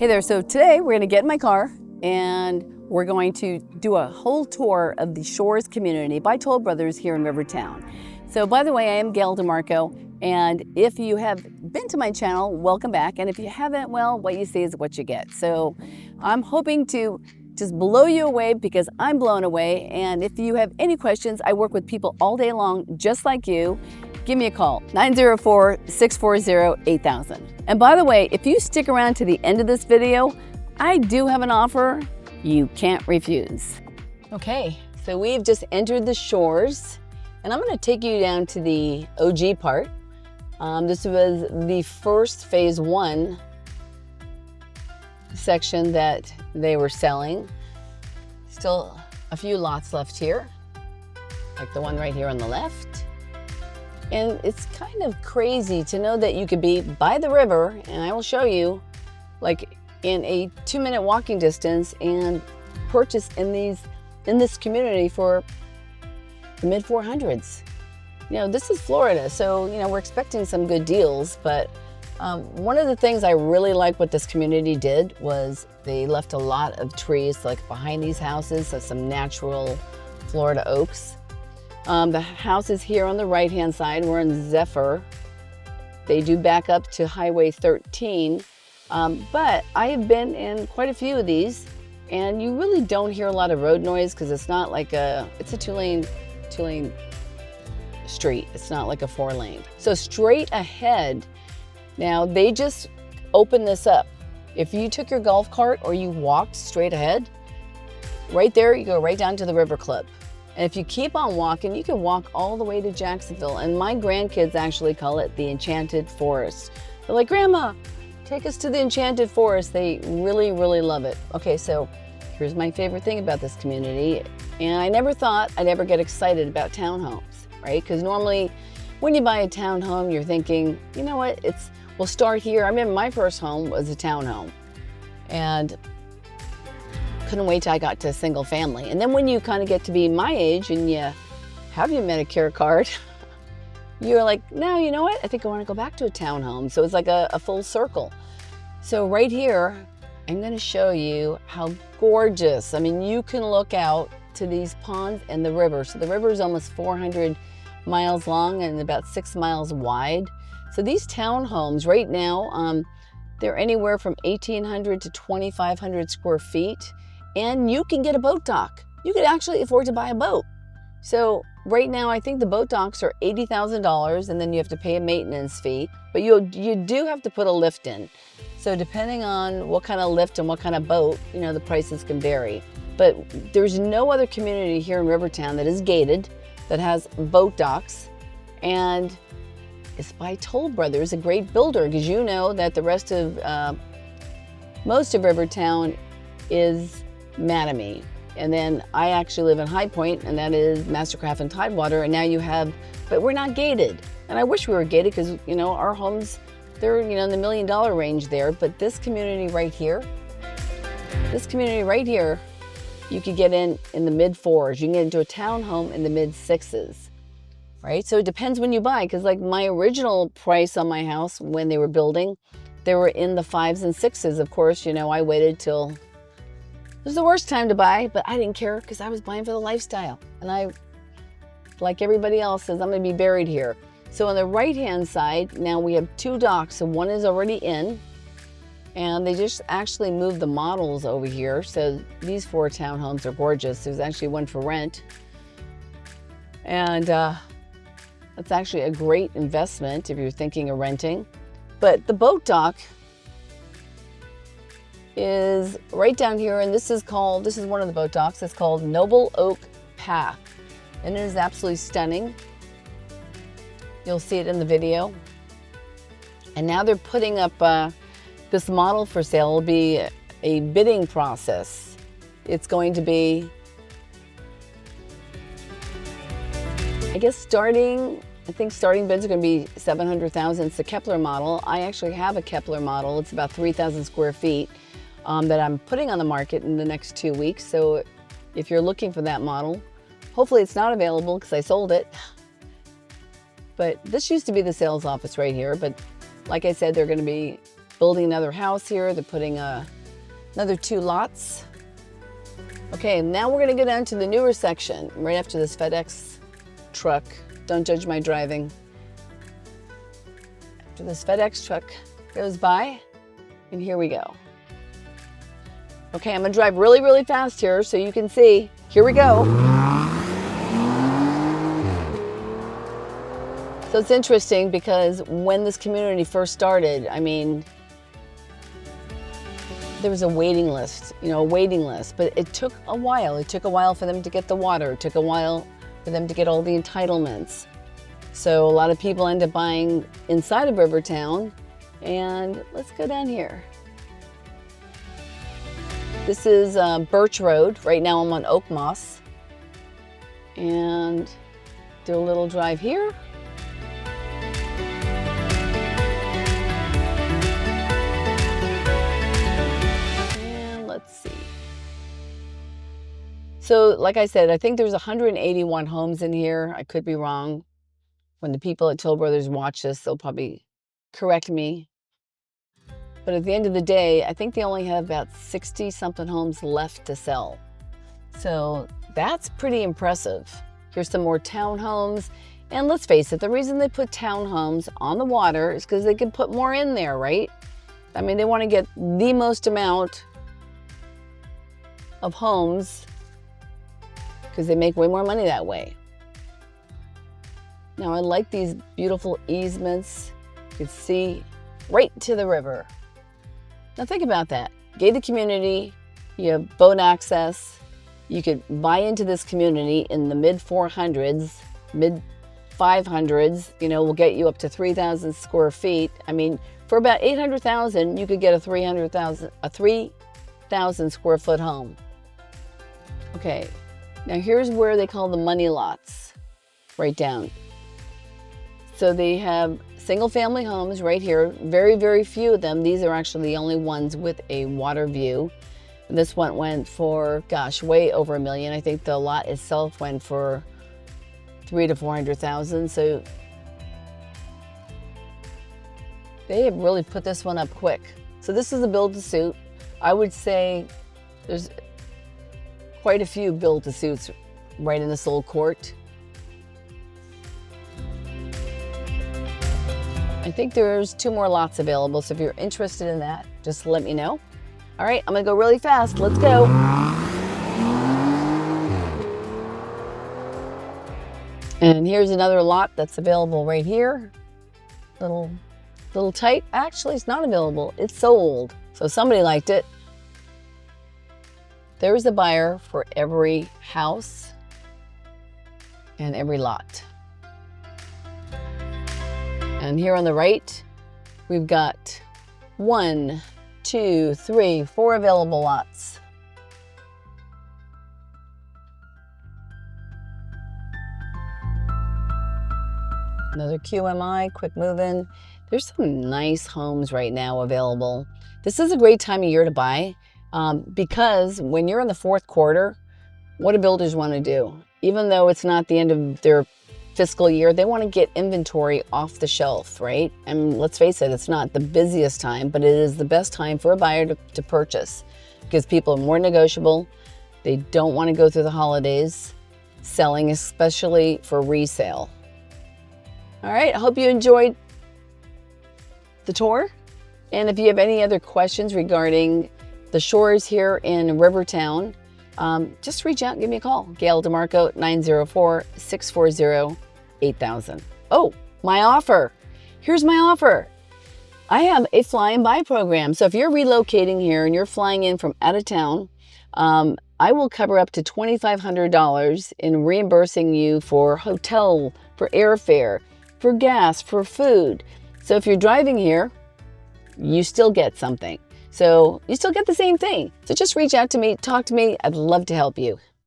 Hey there, so today we're gonna get in my car and we're going to do a whole tour of the Shores community by Toll Brothers here in RiverTown. So by the way, I am Gail DeMarco, and if you have been to my channel, welcome back. And if you haven't, well, what you see is what you get. So I'm hoping to just blow you away because I'm blown away. And if you have any questions, I work with people all day long, just like you. Give me a call, 904-640-8000. And by the way, if you stick around to the end of this video, I do have an offer you can't refuse. Okay, so we've just entered the Shores, and I'm gonna take you down to the OG part. This was the first phase 1 section that they were selling. Still a few lots left here, like the one right here on the left. And it's kind of crazy to know that you could be by the river, and I will show you, like in a 2-minute walking distance, and purchase in this community for the mid 400s. You know, this is Florida, so you know we're expecting some good deals. But one of the things I really like what this community did was they left a lot of trees like behind these houses, so some natural Florida oaks. The houses here on the right-hand side, we're in Zephyr. They do back up to Highway 13, but I have been in quite a few of these, and you really don't hear a lot of road noise because it's not like it's a two-lane street. It's not like a 4-lane. So straight ahead, now they just opened this up. If you took your golf cart or you walked straight ahead, right there, you go right down to the River Club. And if you keep on walking, you can walk all the way to Jacksonville. And my grandkids actually call it the Enchanted Forest. They're like, Grandma, take us to the Enchanted Forest. They really, really love it. Okay, so here's my favorite thing about this community. And I never thought I'd ever get excited about townhomes, right? Because normally when you buy a townhome, you're thinking, you know what, we'll start here. I remember my first home was a townhome. And couldn't wait till I got to a single family. And then when you kind of get to be my age and you have your Medicare card, you're like, no, you know what? I think I want to go back to a townhome. So it's like a full circle. So right here, I'm going to show you how gorgeous. I mean, you can look out to these ponds and the river. So the river is almost 400 miles long and about 6 miles wide. So these townhomes right now, they're anywhere from 1,800 to 2,500 square feet. And you can get a boat dock. You could actually afford to buy a boat. So right now, I think the boat docks are $80,000, and then you have to pay a maintenance fee. But you do have to put a lift in. So depending on what kind of lift and what kind of boat, you know, the prices can vary. But there's no other community here in RiverTown that is gated, that has boat docks, and it's by Toll Brothers, a great builder, because you know that the rest of most of RiverTown is Mattamy. And then I actually live in High Point, and that is Mastercraft and Tidewater. And now you have, but we're not gated. And I wish we were gated because, you know, our homes, they're, you know, in the $1 million range there. But this community right here, you could get in the mid 4s. You can get into a townhome in the mid 6s, right? So it depends when you buy, because like my original price on my house when they were building, they were in the 5s and 6s. Of course, you know, I waited till it was the worst time to buy, but I didn't care because I was buying for the lifestyle. And I, like everybody else, says I'm gonna be buried here. So on the right-hand side, now we have 2 docks. So one is already in, and they just actually moved the models over here. So these 4 townhomes are gorgeous. There's actually one for rent. And that's actually a great investment if you're thinking of renting. But the boat dock is right down here, and this is one of the boat docks. It's called Noble Oak Path, and it is absolutely stunning. You'll see it in the video. And now they're putting up this model for sale. It'll be a bidding process. It's going to be, I guess starting bids are going to be $700,000. It's the Kepler model. I actually have a Kepler model. It's about 3,000 square feet. That I'm putting on the market in the next 2 weeks. So if you're looking for that model, hopefully it's not available because I sold it. But this used to be the sales office right here. But like I said, they're going to be building another house here. They're putting another 2 lots. Okay, now we're gonna go down to the newer section, right after this FedEx truck. Don't judge my driving. After this FedEx truck goes by, and here we go. Okay, I'm gonna drive really, really fast here so you can see. Here we go. So it's interesting because when this community first started, I mean, there was a waiting list, but it took a while. It took a while for them to get the water. It took a while for them to get all the entitlements. So a lot of people end up buying inside of RiverTown. And let's go down here. This is Birch Road. Right now I'm on Oak Moss. And do a little drive here. And let's see. So like I said, I think there's 181 homes in here. I could be wrong. When the people at Toll Brothers watch this, they'll probably correct me. But at the end of the day, I think they only have about 60-something homes left to sell. So that's pretty impressive. Here's some more townhomes. And let's face it, the reason they put townhomes on the water is because they can put more in there, right? I mean, they want to get the most amount of homes because they make way more money that way. Now, I like these beautiful easements. You can see right to the river. Now think about that. Gated community, you have boat access. You could buy into this community in the mid 400s, mid 500s, will get you up to 3,000 square feet. I mean, for about 800,000, you could get a 3,000 square foot home. Okay, now here's where they call the money lots, right down. So they have single family homes right here, very, very few of them. These are actually the only ones with a water view. This one went for, gosh, way over $1 million. I think the lot itself went for 300,000 to 400,000. So they have really put this one up quick. So this is a build to suit. I would say there's quite a few build to suits right in this little court. I think there's 2 more lots available, so if you're interested in that, just let me know. All right, I'm gonna go really fast. Let's go. And here's another lot that's available right here. Little tight. Actually, it's not available. It's sold. So somebody liked it. There's a buyer for every house and every lot. And here on the right, we've got 1, 2, 3, 4 available lots. Another QMI, quick move-in. There's some nice homes right now available. This is a great time of year to buy because when you're in the 4th quarter, what do builders want to do? Even though it's not the end of their fiscal year, they want to get inventory off the shelf, right? And let's face it, it's not the busiest time, but it is the best time for a buyer to purchase because people are more negotiable. They don't want to go through the holidays selling, especially for resale. All right, I hope you enjoyed the tour. And if you have any other questions regarding the shores here in RiverTown, just reach out and give me a call. Gail DeMarco, 904-640-8000. Oh, my offer. Here's my offer. I have a fly and buy program. So if you're relocating here and you're flying in from out of town, I will cover up to $2,500 in reimbursing you for hotel, for airfare, for gas, for food. So if you're driving here, you still get something. So you still get the same thing. So just reach out to me, talk to me. I'd love to help you.